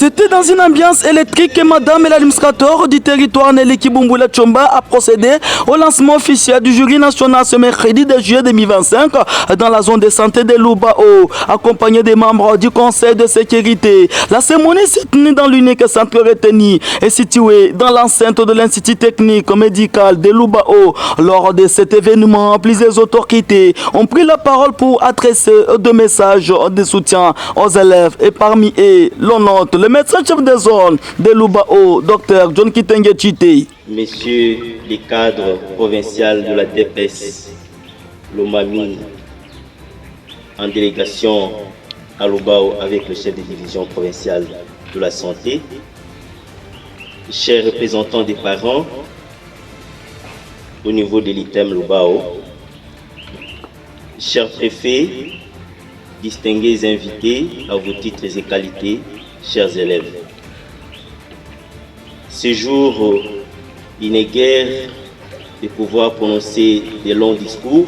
C'était dans une ambiance électrique que madame et l'administrateur du territoire Nelly Kibumbula Tchomba a procédé au lancement officiel du jury national ce mercredi de juillet 2025 dans la zone de santé de Lubao, accompagné des membres du conseil de sécurité. La cérémonie s'est tenue dans l'unique centre retenu et situé dans l'enceinte de l'Institut technique médical de Lubao. Lors de cet événement, plusieurs autorités ont pris la parole pour adresser deux messages de soutien aux élèves et parmi eux, l'on note le médecin-chef de zone de Lubao, Dr John Kitenge Chite. Messieurs les cadres provinciaux de la DPS Lomami en délégation à Lubao avec le chef de division provinciale de la santé, chers représentants des parents au niveau de l'ITEM Lubao, chers préfets, distingués invités à vos titres et qualités, chers élèves. Ce jour, il n'est guère de pouvoir prononcer des longs discours.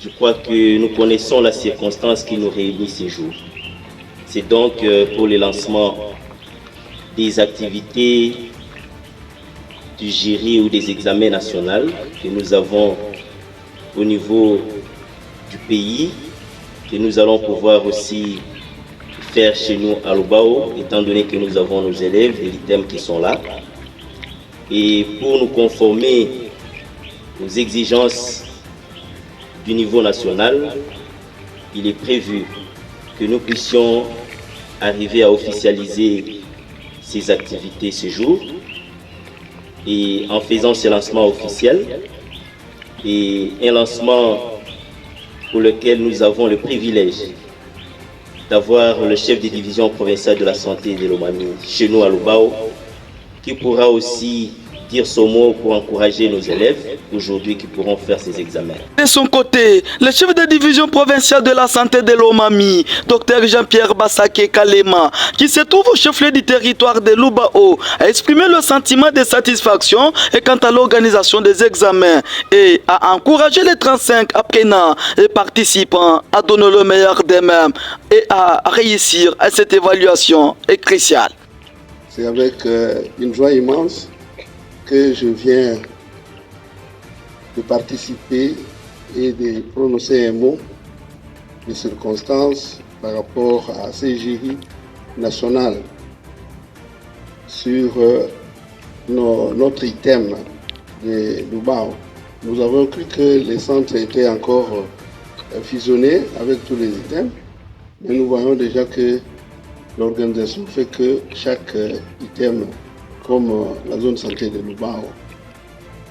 Je crois que nous connaissons la circonstance qui nous réunit ce jour. C'est donc pour le lancement des activités du jury ou des examens nationaux que nous avons au niveau du pays, que nous allons pouvoir aussi faire chez nous à Lubao, étant donné que nous avons nos élèves et l'ITEM qui sont là. Et pour nous conformer aux exigences du niveau national, il est prévu que nous puissions arriver à officialiser ces activités ce jour. Et en faisant ce lancement officiel, et un lancement pour lequel nous avons le privilège d'avoir le chef de division provinciale de la santé de Lomami chez nous à Lubao, qui pourra aussi dire son mot pour encourager nos élèves aujourd'hui qui pourront faire ces examens. De son côté, le chef de division provinciale de la santé de Lomami, Dr Jean-Pierre Bassake Kalema, qui se trouve au chef-lieu du territoire de Lubao, a exprimé le sentiment de satisfaction et quant à l'organisation des examens et a encouragé les 35 apprenants et participants à donner le meilleur d'eux-mêmes et à réussir à cette évaluation est cruciale. C'est avec une joie immense que je viens de participer et de prononcer un mot de circonstance par rapport à ces jurys nationales sur notre item de Lubao. Nous avons cru que les centres étaient encore fusionnés avec tous les items, mais nous voyons déjà que l'organisation fait que chaque item, comme la zone santé de Lubao,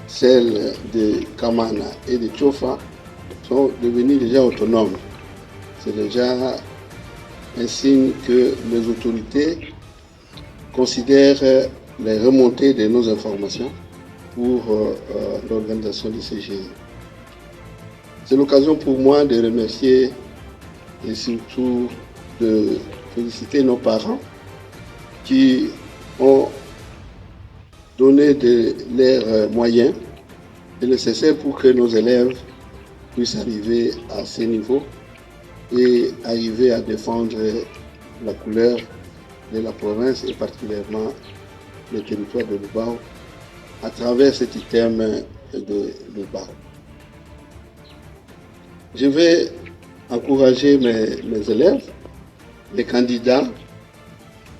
celle de Kamana et de Tchofa, sont devenus déjà autonomes. C'est déjà un signe que les autorités considèrent les remontées de nos informations pour l'organisation de ces jeux. C'est l'occasion pour moi de remercier et surtout de féliciter nos parents qui ont donné de leurs moyens et nécessaires pour que nos élèves puissent arriver à ce niveau et arriver à défendre la couleur de la province et particulièrement le territoire de Lubao à travers cet item de Lubao. Je vais encourager mes élèves, les candidats,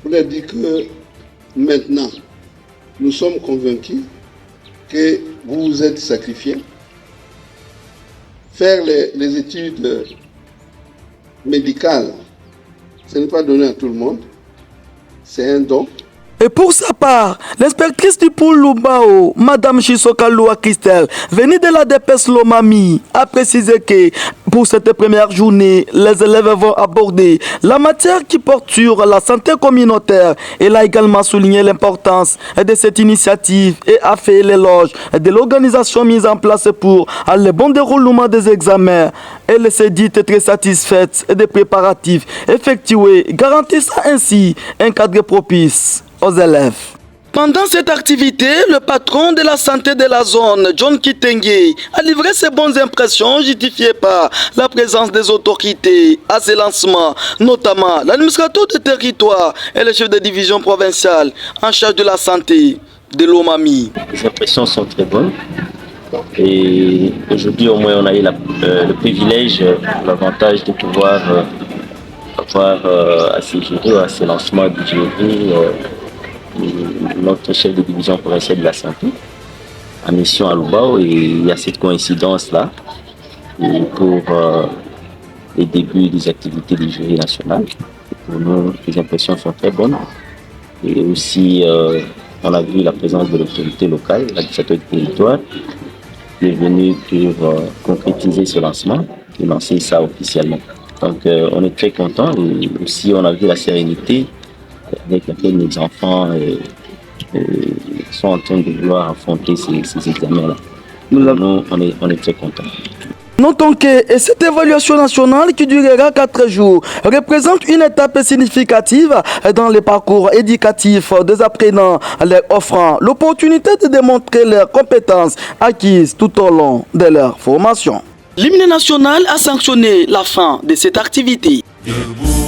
pour leur dire que maintenant, nous sommes convaincus que vous vous êtes sacrifiés. Faire les études médicales, ce n'est pas donné à tout le monde, c'est un don. Et pour sa part, l'inspectrice du pôle Lubao, Madame Chisoka Loua Christelle, venue de la DPS Lomami, a précisé que pour cette première journée, les élèves vont aborder la matière qui porte sur la santé communautaire. Elle a également souligné l'importance de cette initiative et a fait l'éloge de l'organisation mise en place pour le bon déroulement des examens. Elle s'est dite très satisfaite des préparatifs effectués, garantissant ainsi un cadre propice aux élèves. Pendant cette activité, le patron de la santé de la zone, John Kitenge, a livré ses bonnes impressions justifiées par la présence des autorités à ce lancement, notamment l'administrateur du territoire et le chef de division provinciale en charge de la santé de l'Omami. Les impressions sont très bonnes et aujourd'hui au moins on a eu le privilège, l'avantage de pouvoir avoir à ce lancement du jury notre chef de division provinciale de la santé en mission à Lubao, et il y a cette coïncidence-là pour les débuts des activités du jury national. Pour nous, les impressions sont très bonnes. Et aussi, on a vu la présence de l'autorité locale, l'administrateur du territoire, qui est venu pour concrétiser ce lancement et lancer ça officiellement. Donc, on est très contents, et aussi on a vu la sérénité avec laquelle les enfants sont en train de vouloir affronter ces examens-là. Nous, on est très contents. Notons que cette évaluation nationale qui durera 4 jours représente une étape significative dans le parcours éducatif des apprenants, leur offrant l'opportunité de démontrer leurs compétences acquises tout au long de leur formation. L'hymne national a sanctionné la fin de cette activité. Debout.